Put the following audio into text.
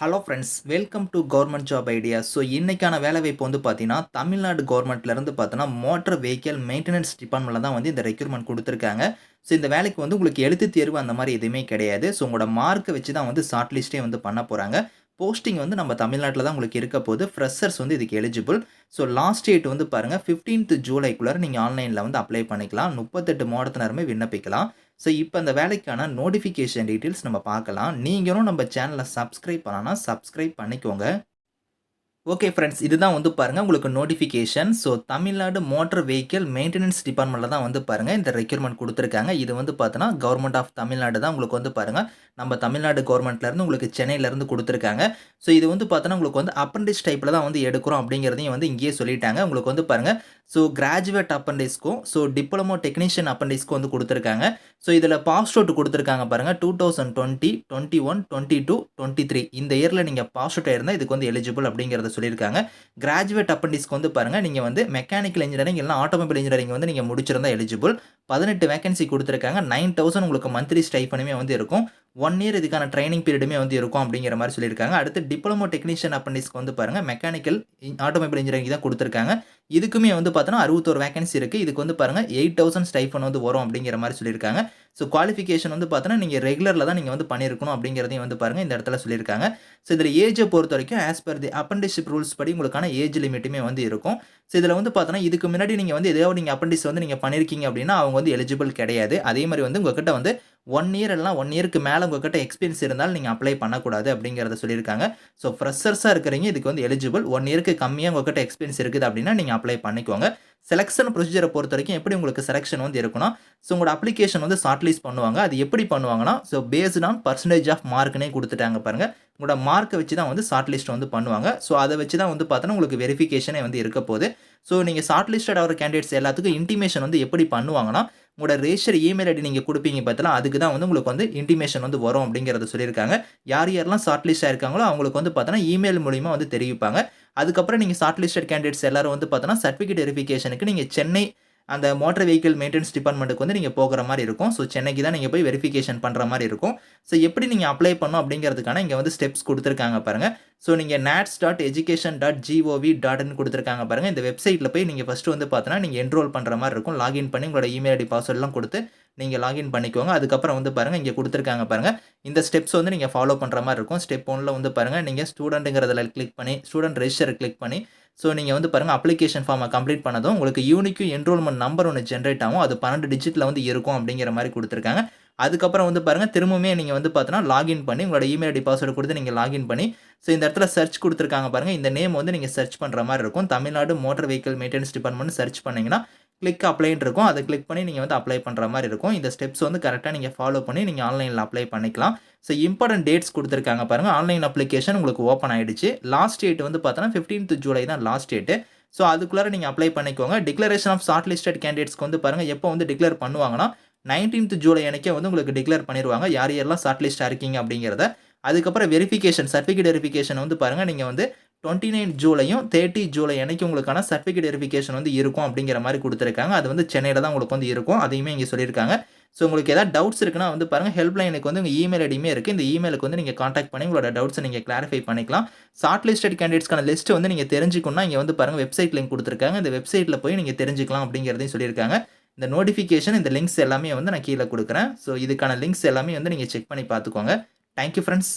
Hello friends, welcome to government job ideas. So இன்னைக்கான வேலைவாய்ப்பு வந்து பார்த்தீங்கன்னா, தமிழ்நாடு கவர்மெண்ட்லேருந்து பார்த்தோன்னா, மோட்டார் வெஹிக்கிள் மெயின்டனன்ஸ் டிபார்ட்மெண்ட்ல தான் வந்து இந்த ரெக்ரூட்மெண்ட் குடுத்துருக்காங்க. ஸோ இந்த வேலைக்கு வந்து உங்களுக்கு எழுத்துத் தேர்வு அந்த மாரி எதுவுமே கிடையாது. ஸோ உங்களோட மார்க்க வச்சு தான் வந்து ஷார்ட் லிஸ்ட்டே வந்து பண்ண போறாங்க. போஸ்டிங் வந்து நம்ம தமிழ்நாட்ல தான் உங்களுக்கு இருக்க போது. ஃப்ரெஷர்ஸ் வந்து இதுக்கு எலிஜிபிள். ஸோ லாஸ்ட் டேட் வந்து பாருங்க 15த் ஜூலைக்குள்ளார நீங்க ஆன்லைன்ல வந்து அப்ளை பண்ணிக்கலாம். 38 மாவட்டத்தினருமே விண்ணப்பிக்கலாம். ஸோ இப்ப அந்த வேலைக்கான நோட்டிஃபிகேஷன் டீட்டெயில்ஸ் நம்ம பார்க்கலாம். நீங்களும் நம்ம சேனல சப்ஸ்கிரைப் பண்ணலனா சப்ஸ்கிரைப் பண்ணிக்கோங்க. ஓகே ஃப்ரெண்ட்ஸ், இதுதான் வந்து பாருங்க உங்களுக்கு notification. So Tamil Nadu motor vehicle maintenance டிபார்ட்மெண்ட்ல தான் வந்து பாருங்க இந்த ரெக்ரூட்மெண்ட் குடுத்துருக்காங்க. இது வந்து பார்த்தோன்னா, கவர்மெண்ட் ஆஃப் தமிழ்நாடு தான் உங்களுக்கு வந்து பாருங்க, நம்ம தமிழ்நாடு கவர்மெண்ட்லேருந்து உங்களுக்கு சென்னையிலேருந்து குடுத்துருக்காங்க. ஸோ இது வந்து பார்த்தோன்னா, உங்களுக்கு வந்து அப்ரண்டிஸ் டைப்ல தான் வந்து எடுக்கிறோம் அப்படிங்கிறதையும் வந்து இங்கேயே சொல்லிட்டாங்க. உங்களுக்கு வந்து பாருங்க, ஸோ கிராஜுவேட் அப்ரண்டிஸ்க்கும், ஸோ டிப்ளமோ டெக்னீஷியன் அப்ரண்டிஸ்க்கும் வந்து குடுத்துருக்காங்க. ஸோ இதில பாஸ் அவுட் குடுத்துருக்காங்க பாருங்க. 2020, 21, 22, 23 இந்த இயர்ல நீங்க பாஸ் அவுட் ஆயிருந்தா இதுக்கு வந்து எலிஜிபிள் அப்படிங்கிறத சொல்லியிருக்காங்க. கிராஜுவேட் அப்ரண்டிஸ்க்கு வந்து பாருங்க, நீங்க வந்து மெக்கானிக்கல் இன்ஜினியரிங் இல்லனா ஆட்டோமொபைல் இன்ஜினியரிங் வந்து நீங்க முடிச்சிருந்தா எலிஜிபிள். 18 வேக்கன்சி குடுத்துருக்காங்க. 9000 உங்களுக்கு மந்த்லி ஸ்டைஃபனுமே வந்து இருக்கும். 1 இயர் இதுக்கான ட்ரெய்னிங் பீரியடுமே வந்து இருக்கும் அப்படிங்கிற மாரி சொல்லியிருக்காங்க. அடுத்து டிப்ளமோ டெக்னீஷியன் அப்ரண்டிஸ்க்கு வந்து பாருங்க, மெக்கானிக்கல் ஆட்டோமொபைல் இன்ஜினியரிங் தான் குடுத்துருக்காங்க. இதுக்குமே வந்து பார்த்தோன்னா 61 வேக்கன்சி இருக்கு. இதுக்கு வந்து பாருங்க 8000 ஸ்டைஃபன் வந்து வரும் அப்படிங்கிற மாரி சொல்லியிருக்காங்க. ஸோ குவாலிஃபிகேஷன் வந்து பார்த்தோன்னா, நீங்க ரெகுலர்ல தான் நீங்க வந்து பண்ணியிருக்கணும் அப்படிங்கிறதையும் வந்து பாருங்க இந்த இடத்துல சொல்லியிருக்காங்க. ஸோ இதில ஏஜ பொறுத்தவரைக்கும் ஆஸ் பெர் தி அப்ரண்டிஸ்ஷிப் ரூல்ஸ் படி உங்களுக்கான ஏஜ் லிமிட்டுமே வந்து இருக்கும். ஸோ இதில வந்து பார்த்தோன்னா, இதுக்கு முன்னாடி நீங்க வந்து ஏதாவது நீங்க அப்ரண்டிஸ் வந்து நீங்க பண்ணியிருக்கீங்க அப்படின்னா, அவங்க வந்து எலிஜிபிள் கிடையாது. அதே மாரி வந்து உங்ககிட்ட வந்து 1 இயர் இல்லனா 1 இயர்க்கு மேல உங்ககிட்ட எக்ஸ்பீரியன்ஸ் இருந்தாலும் நீங்க அப்ளை பண்ணக்கூடாது அப்படிங்கிறத சொல்லியிருக்காங்க. ஸோ ஃப்ரெஷர்ஸா இருக்கிறீங்க இதுக்கு வந்து எலிஜிபிள். 1 இயர்க்கு கம்மியா உங்ககிட்ட எக்ஸ்பீரியன்ஸ் இருக்குது அப்படின்னா நீங்க அப்ளை பண்ணிக்கோங்க. செலக்ஷன் ப்ரொசீஜர பொறுத்தவரைக்கும் எப்படி உங்களுக்கு செலக்ஷன் வந்து இருக்குன்னா, ஸோ உங்களோட அப்ளிகேஷன் வந்து ஷார்ட் லிஸ்ட் பண்ணுவாங்க. அது எப்படி பண்ணுவாங்கன்னா, so based on percentage of மார்க்னே குடுத்துட்டாங்க பாருங்க. உங்களோட மார்க்க வச்சு தான் வந்து ஷார்ட் லிஸ்ட் வந்து பண்ணுவாங்க. ஸோ அத வச்சு தான் வந்து பார்த்தோன்னா, உங்களுக்கு வெரிஃபிகேஷனே வந்து இருக்க போது. ஸோ நீங்க ஷார்ட் லிஸ்டட் ஆகுற கேண்டிடேட்ஸ் எல்லாத்துக்கும் இன்டிமேஷன் வந்து எப்படி பண்ணுவாங்கன்னா, உங்களோட ரெஜிஸ்டர் இமெயில் ஐடி நீங்க குடுப்பீங்க பார்த்தீங்களா, அதுக்கு தான் வந்து உங்களுக்கு வந்து இன்டிமேஷன் வந்து வரும் அப்படிங்கிறத சொல்லியிருக்காங்க. யார் யாரெல்லாம் ஷார்ட் லிஸ்ட் ஆயிருக்காங்களோ அவங்களுக்கு வந்து பார்த்தோன்னா, இமெயில் மூலியமா வந்து தெரிவிப்பாங்க. அதுக்கப்புறம் நீங்க ஷார்ட் லிஸ்டட் கேண்டிடேட்ஸ் எல்லாரும் வந்து பார்த்தோன்னா, சர்டிஃபிகேட் வெரிஃபிகேஷனுக்கு நீங்க சென்னை அந்த மோட்டார் வெஹிக்கிள் மெயின்டனன்ஸ் டிபார்ட்மென்ட்க்கு வந்து நீங்க போகுற மாரி இருக்கும். ஸோ சென்னைக்கு தான் நீங்க போய் வெரிஃபிகேஷன் பண்ற மாரி இருக்கும். ஸோ எப்படி நீங்க அப்ளை பண்ணணும் அப்படிங்கிறதுக்கான இங்க வந்து ஸ்டெப்ஸ் குடுத்துருக்காங்க பாருங்க. ஸோ நீங்க nats.education.gov.in குடுத்துருக்காங்க பாருங்க. இந்த வெப்சைட்ல போய் நீங்க ஃபர்ஸ்ட் வந்து பார்த்தோன்னா, நீங்க என்ரோல் பண்ற மாரி இருக்கும். லாகின் பண்ணி உங்களோட இமெயில் ஐடி, பாஸ்வேர்ட்லாம் குடுத்து நீங்க லாகின் பண்ணிக்கோங்க. அதுக்கப்புறம் வந்து பாருங்க, இங்க குடுத்துருக்காங்க பாருங்க. இந்த ஸ்டெப்ஸ் வந்து நீங்க ஃபாலோ பண்ற மாரி இருக்கும். ஸ்டெப் 1ல வந்து பாருங்க, நீங்க ஸ்டூடண்ட்ங்கிறதுல கிளிக் பண்ணி, ஸ்டூடண்ட் ரெஜிஸ்டர் கிளிக் பண்ணி, ஸோ நீங்க வந்து பாருங்க அப்ளிகேஷன் ஃபார்ம கம்ப்ளீட் பண்ணதும் உங்களுக்கு யூனிக் என்ரோல்மென்ட் நம்பர் ஒண்ணு ஜெனரேட் ஆகும். அது 12 டிஜிட்ல வந்து இருக்கும் அப்படிங்கிற மாரி குடுத்துருக்காங்க. அதுக்கப்புறம் வந்து பாருங்க, திரும்பவுமே நீங்க வந்து பார்த்தோன்னா, லாகின் பண்ணி உங்களோட இமெயில் ஐடி, பாஸ்வேர்ட் குடுத்து நீங்க லாகின் பண்ணி, ஸோ இந்த இடத்துல சர்ச் குடுத்துருக்காங்க பாருங்க. இந்த நேம் வந்து நீங்க சர்ச் பண்ற மாரி இருக்கும். Tamil Nadu motor vehicle maintenance டிபார்ட்மென்ட்னு search பண்ணீங்கன்னா, கிளிக் அப்ளைன்னு இருக்கும். அத கிளிக் பண்ணி நீங்க வந்து அப்ளை பண்ற மாரி இருக்கும். இந்த ஸ்டெப்ஸ் வந்து கரெக்ட்டா நீங்க ஃபாலோ பண்ணி நீங்க ஆன்லைன்ல அப்ளை பண்ணிக்கலாம். ஸோ இம்பார்டன்ட் டேட்ஸ் குடுத்துருக்காங்க பாருங்க. ஆன்லைன் அப்ளிகேஷன் உங்களுக்கு ஓப்பன் ஆயிடுச்சு. லாஸ்ட் டேட் வந்து பார்த்தோன்னா, 15த் ஜூலை தான் லாஸ்ட் டேட். ஸோ அதுக்குள்ளார நீங்க அப்ளை பண்ணிக்கோங்க. டிக்ளரேஷன் ஆஃப் ஷார்ட் லிஸ்டட் கேண்டிடேட்ஸ்க்கு வந்து பாருங்க, எப்போ வந்து டிக்ளேர் பண்ணுவாங்கன்னா, 19த் ஜூலை அன்னைக்கே வந்து உங்களுக்கு டிக்ளேர் பண்ணிருவாங்க. யார் யாரெல்லாம் ஷார்ட் லிஸ்ட்டா இருக்கீங்க அப்படிங்கிறத. அதுக்கப்புறம் வெரிஃபிகேஷன், சர்டிஃபிகேட் வெரிஃபிகேஷன் வந்து பாருங்க, நீங்க வந்து 29 ஜூலையும், 30 ஜூலை அன்னைக்கு உங்களுக்கான சர்டிஃபிகேட் வெரிஃபிகேஷன் வந்து இருக்கும் அப்படிங்கிற மாரி குடுத்துருக்காங்க. அது வந்து சென்னையில தான் உங்களுக்கு வந்து இருக்கும். அதையுமே இங்க சொல்லியிருக்காங்க. ஸோ உங்களுக்கு ஏதாவது டவுட்ஸ் இருக்குன்னா வந்து பாருங்க, ஹெல்ப் லைனுக்கு வந்து உங்க இமெயில் ஐடியுமே இருக்கு. இந்த இமெயிலுக்கு வந்து நீங்க கான்டாக்ட் பண்ணி உங்களோட டவுட்ஸ நீங்க கிளாரிஃபை பண்ணிக்கலாம். ஷார்ட் லிஸ்டட் கேண்டிடேட்ஸ்க்கான லிஸ்ட் வந்து நீங்க தெரிஞ்சுக்கணும்னா, இங்க வந்து பாருங்க வெப்சைட் லிங்க் குடுத்துருக்காங்க. இந்த வெப்சைட்ல போய் நீங்க தெரிஞ்சுக்கலாம் அப்படிங்கிறதையும் சொல்லியிருக்காங்க. இந்த நோட்டிஃபிகேஷன், இந்த லிங்க்ஸ் எல்லாமே வந்து நான் கீழ குடுக்குறேன். ஸோ இதுக்கான லிங்க்ஸ் எல்லாமே வந்து நீங்க செக் பண்ணி பார்த்துக்கோங்க. Thank you friends.